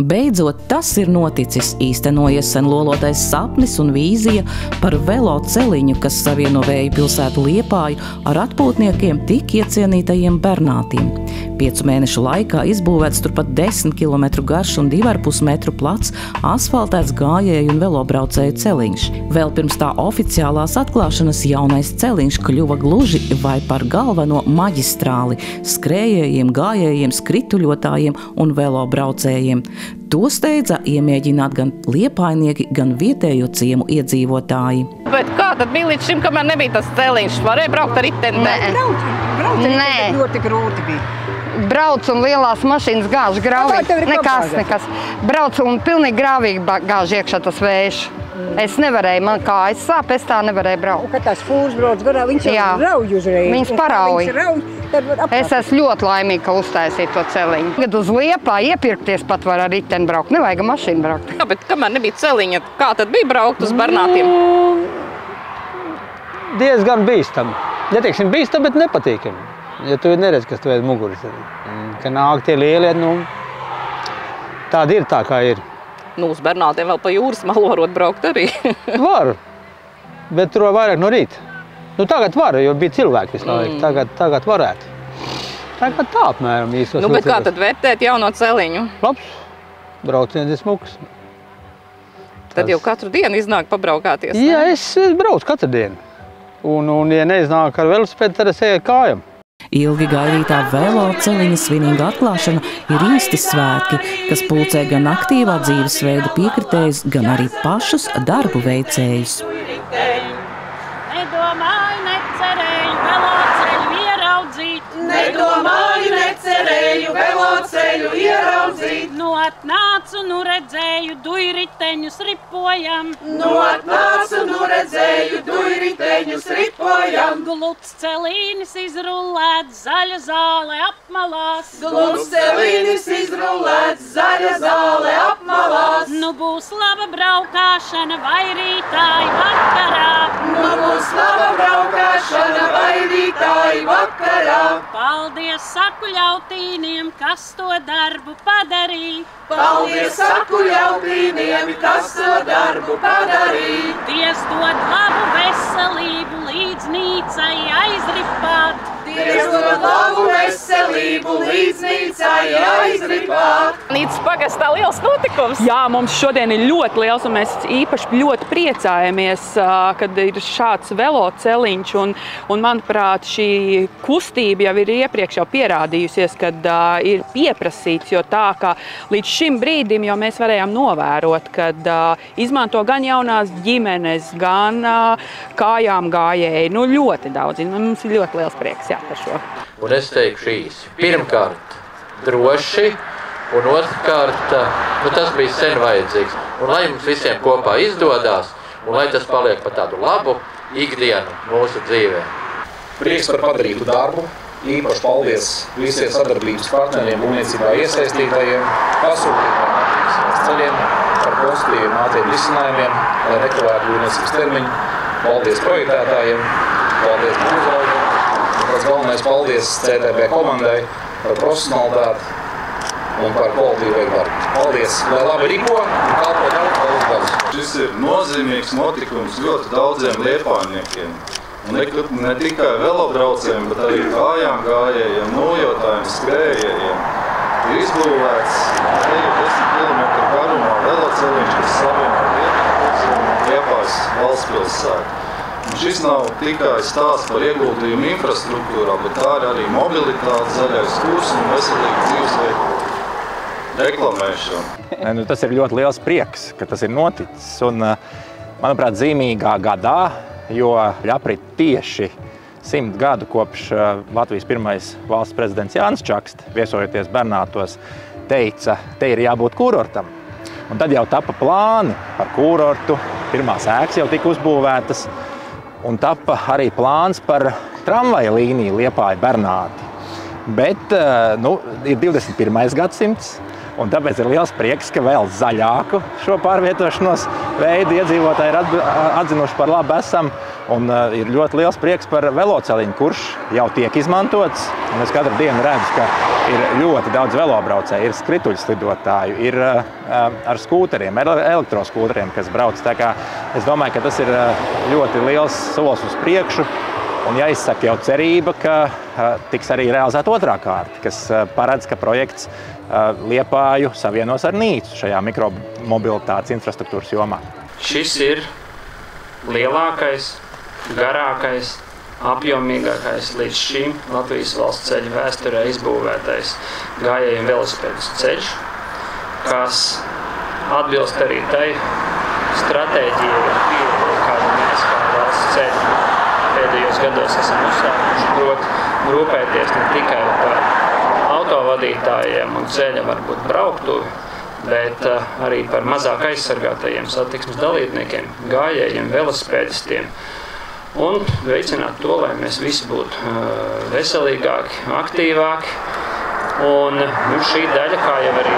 Beidzot, tas ir noticis, īstenojies sen lolotais sapnis un vīzija par veloceliņu, kas savieno Vēju pilsētu Liepāju ar atpūtniekiem tik iecienītajiem Bernātiem. 5 mēnešu laikā izbūvēts turpat 10 km garš un 2,5 metru plats asfaltēts gājēju un velobraucēju celiņš. Vēl pirms tā oficiālās atklāšanas jaunais celiņš kļuva gluži vai par galveno maģistrāli skrējējiem, gājējiem, skrituļotājiem un velobraucējiem. To steidza iemēģināt gan liepājnieki, gan vietējo ciemu iedzīvotāji. Bet kā tad bija līdz šim, kamēr nebija tas celiņš? Varēja braukt ar riteni? Nē. Ļoti grūti bija. Brauc un lielās mašīnas gāž grāvīgi. Nekas. Brauc un pilnīgi grāvīgi gāž iekšā tas vējš. Es nevarēju, man kājas sāp, es tā nevarēju braukt. Kad tās fūrs brauc garā, viņš jau rauj uzreiz. Viņas parauj. Es esmu ļoti laimīga, ka uztaisīju to celiņu. Kad uz Liepāju iepirkties pat var ar riteni braukt, nevajag mašīnu braukt. Jā, bet kamēr nebija celiņa, kā tad bija braukt uz Bernātiem? Diezgan bīstami. Neteiksim bīstami, bet nepatīkami. Ja tu neredz, kas tev ir muguras. Ka nāk tie lielie, tādi ir tā, kā ir. Uz Bernātiem vēl pa jūras malu varot braukt arī. Var, bet tur vairāk no rīta. Tagad var, jo bija cilvēki visu laiku. Tagad varētu. Tagad tā apmēram īstos. Bet kā tad vērtēt jauno celiņu? Labs. Brauciens ir smuks. Tad jau katru dienu iznāk pabraukāties? Jā, es braucu katru dienu. Un ja neiznāk ar velosipēdu, tad es eju ar kājām. Ilgi gaidītā veloceliņa svinīga atklāšana ir īsti svētki, kas pulcē gan aktīvā dzīvesveida piekritējus, gan arī pašus darbu veicējus. Nedomāju, necerēju veloceļu ieraudzīt. Nedomāju, necerēju veloceļu ieraudzīt. Nu atnācu, nu redzēju, dujriteņus ripojam. Nu atnācu, nu redzēju, dujriteņus ripojam. Gluds celīnis izrullēts, zaļa zāle apmalās. Gluds celīnis izrullēts, zaļa zāle apmalās. Nu būs laba braukāšana vai rītāji vakarā. Nu būs laba braukāšana vai rītāji vakarā. Paldies saku ļautīniem, kas to darbu padarīja. Paldies saku ļautīniem, kas to darbu padarīja. Dievs dod labu veselību līdz nīcai aizripāt. Dievs dod labu veselību līdz nīcai aizripāt. Nīcas pagastā liels notikums. Jā, mums šodien ir ļoti liels, un mēs īpaši ļoti priecājamies, kad ir šāds veloceliņš. Un manuprāt, šī kustība jau ir iepriekš jau pierādījusies, kad ir pieprasīts, jo tā, ka līdz šim brīdim jau mēs varējām novērot, kad izmanto gan jaunās ģimenes, gan kājām gājēji. Ļoti daudz. Mums ir ļoti liels prieks par šo. Un es teikšu īsi. Pirmkārt, droši, un otrkārt, tas bija sen vajadzīgs. Un lai mums visiem kopā izdodās, un lai tas paliek par tādu labu ikdienu mūsu dzīvē. Prieks par padarītu darbu. Īpaši paldies visiem sadarbības partneriem, būvniecībā iesaistītajiem, pasūtītājiem ceļiem, par pozitīviem ātriem risinājumiem, lai nekavētu būvniecības termiņu. Paldies projektētājiem, paldies būvzaudiem, un pēc galvenais paldies CTB komandai par profesionalitāti un par kvalitīvu darbu. Paldies, lai labi ripo un kalpo daudz gadus. Šis ir nozīmīgs notikums ļoti daudziem liepājniekiem. Ne tikai velobraucējiem, bet arī kājām gājējiem, nojotājiem, skrējējiem. Ir izbūvēts 10 km garumā veloceliņš, kas savieno Liepājas un Liepājas valstspilsētu. Šis nav tikai stāsts par ieguldījumu infrastruktūrā, bet tā ir arī mobilitāte, zaļais kurs un veselīga dzīvesveida reklamēšana. Tas ir ļoti liels prieks, ka tas ir noticis. Un, manuprāt, zīmīgā gadā, jo aprit tieši 100 gadu kopš Latvijas pirmais valsts prezidents Jānis Čakste, viesojoties Bernātos, teica, te ir jābūt kurortam. Un tad jau tapa plāni par kurortu, pirmās ēkas jau tika uzbūvētas, un tapa arī plāns par tramvaja līniju Liepāja Bernāti. Bet ir 21. gadsimts, un tāpēc ir liels prieks, ka vēl zaļāku šo pārvietošanos veidu iedzīvotāji ir atzinuši par labu esam. Un ir ļoti liels prieks par veloceliņu, kurš jau tiek izmantots. Un es katru dienu redzu, ka ir ļoti daudz velobraucēju, ir skrituļslidotāju, ir ar skūteriem, elektroskūteriem, kas brauc. Tā kā es domāju, ka tas ir ļoti liels solis uz priekšu. Un jāizsaka jau cerība, ka tiks arī realizēta otrā kārta, kas paredz, ka projekts Liepāju savienos ar Nīcu šajā mikromobilitātes infrastruktūras jomā. Šis ir lielākais, garākais, apjomīgākais līdz šim Latvijas valsts ceļu vēsturē izbūvētais gājēju velosipēdu ceļš, kas atbilst arī tai stratēģijai un pieeja, kādu mēs kā valsts ceļu pēdējos gados esam uzsākuši, proti rūpēties ne tikai par autovadītājiem un ceļa varbūt brauktuvi, bet arī par mazāk aizsargātajiem satiksmes dalībniekiem, gājējiem, velosipēdistiem un veicināt to, lai mēs visi būtu veselīgāki, aktīvāki. Un šī daļa, kā jau arī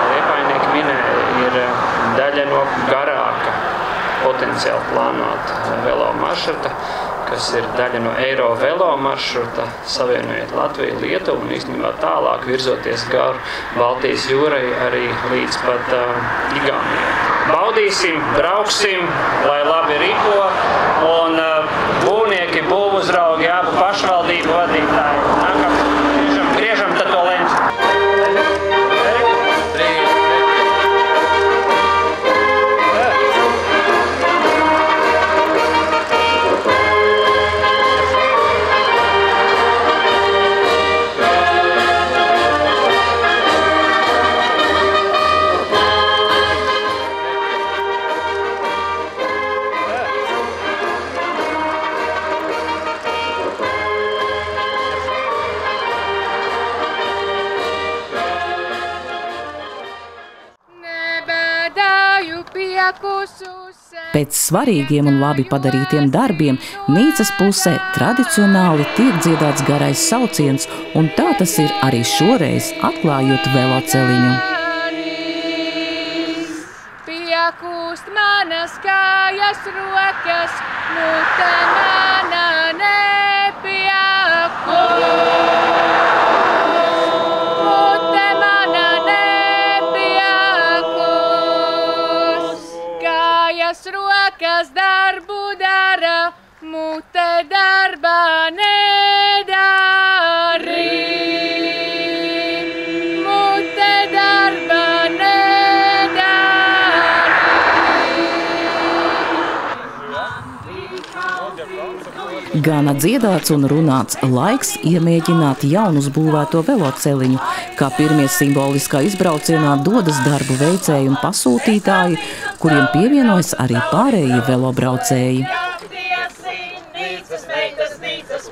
liepājnieki minēja, ir daļa no garāka potenciāli plānota velo maršruta, kas ir daļa no Eiro velo maršruta, savienojot Latviju, Lietuvu un īstenībā tālāk virzoties gar Baltijas jūrai arī līdz pat Igaunijai. Baudīsim, brauksim, lai labi ripo un būvnieki, būvuzraugi, abu pašvaldību vadītāji. Nākam, griežam tad to leņķi. Pēc svarīgiem un labi padarītiem darbiem Nīcas pusē tradicionāli tiek dziedāts garais sauciens, un tā tas ir arī šoreiz, atklājot veloceliņu. Piekūst manas kājas rokas, mute mana nepiekūst. Rokas darbu dara, mute darbā nedarī. Mute darbā nedarī. Gana dziedāts un runāts, laiks iemēģināt jaunuzbūvēto veloceliņu, kā pirmie simboliskā izbraucienā dodas darbu veicēji un pasūtītāji, kuriem pievienojas arī pārējie velobraucēji. Nīcas meitas,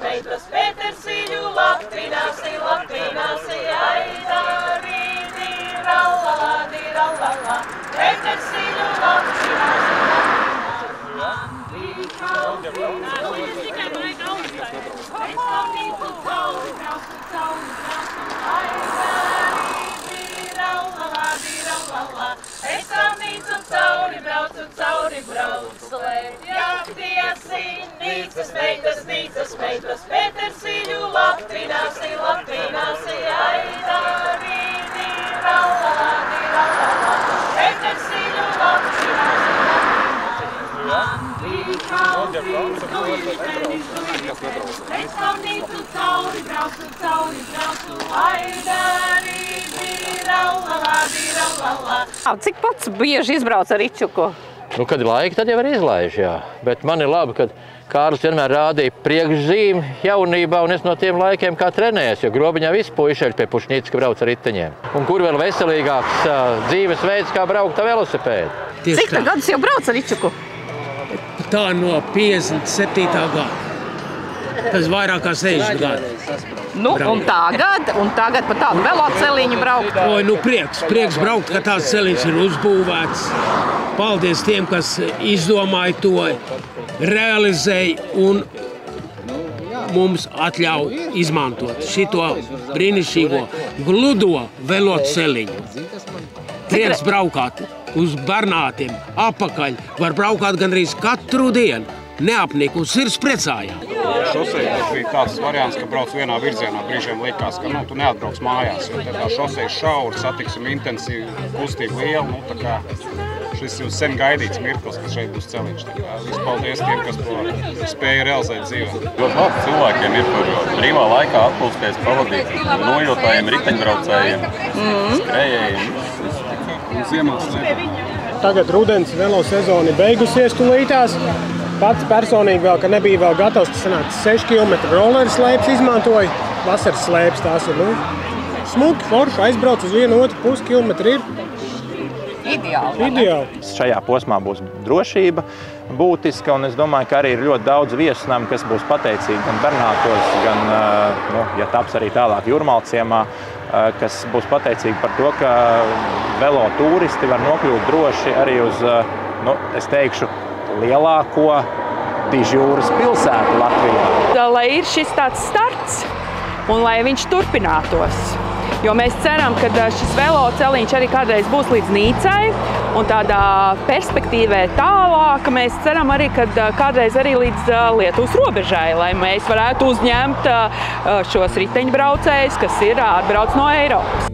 Pētersīļu, Latvināsi, aidarīdi, rallā, Pētersīļu, Cik pats bieži izbrauc ar Ričuku? Nu, kad ir laika, tad jau var izlaiž, jā. Bet man ir labi, kad Kārlis vienmēr rādīja priekšzīmi jaunībā, un es no tiem laikiem kā trenējies, jo grobiņā visi puišeļi pie Pušņīcka brauc ar riteņiem. Un kur vēl veselīgāks dzīvesveids, kā braukt ar velosipēdu? Cik gadus jau brauc ar Ričuku? Tā no 57. gada. Tas vairāk kā 60 gadi. Nu, un tagad pa tādu veloceliņu braukt? Oi, nu prieks braukt, ka tāds celiņš ir uzbūvēts. Paldies tiem, kas izdomāja to, realizēja un mums atļauj izmantot šito brīnišķīgo gludo veloceliņu. Prieks braukāt uz Bernātiem, apakaļ, var braukāt gandrīz katru dienu. neapnika un sirds priecājās. Šosei tas bija tāds variants, ka brauc vienā virzienā. Brīžiem likās, ka tu neatbrauc mājās, jo tā šosei šaura, satiksme intensīva, kustība liela. Tā kā šis jau sen gaidīts mirklis, ka šeit būs celiņš. Vispaldies tiem, kas to spēja realizēt dzīvē. Ļoti labi cilvēkiem ir par brīvā laikā atpūsties, pavadīt nojotājiem, riteņbraucējiem, skrējējiem. Un ziemās slēpē. Tagad rudens velo sezona ir beigusies tulītās. Pats personīgi vēl, ka nebija vēl gatavs, tas sanāca 6 km rolleru slēpes izmantoja. Vasaras slēpes tās ir, smuki, forši, aizbrauc uz 1,5 kilometru ir. Ideāli. Šajā posmā būs drošība būtiska, un es domāju, ka arī ir ļoti daudz viesnam, kas būs pateicīgi gan Bernātos, gan, ja taps arī tālāk Jūrmalciemā, kas būs pateicīgi par to, ka velo turisti var nokļūt droši arī uz, es teikšu, lielāko dižjūras pilsētu Latvijā. Lai ir šis tāds starts un lai viņš turpinātos. Jo mēs ceram, ka šis velo celiņš arī kādreiz būs līdz Nīcai un tādā perspektīvē tālāk. Mēs ceram arī, ka kādreiz arī līdz Lietuvas robežai, lai mēs varētu uzņemt šos riteņbraucējus, kas ir ārbrauc no Eiropas.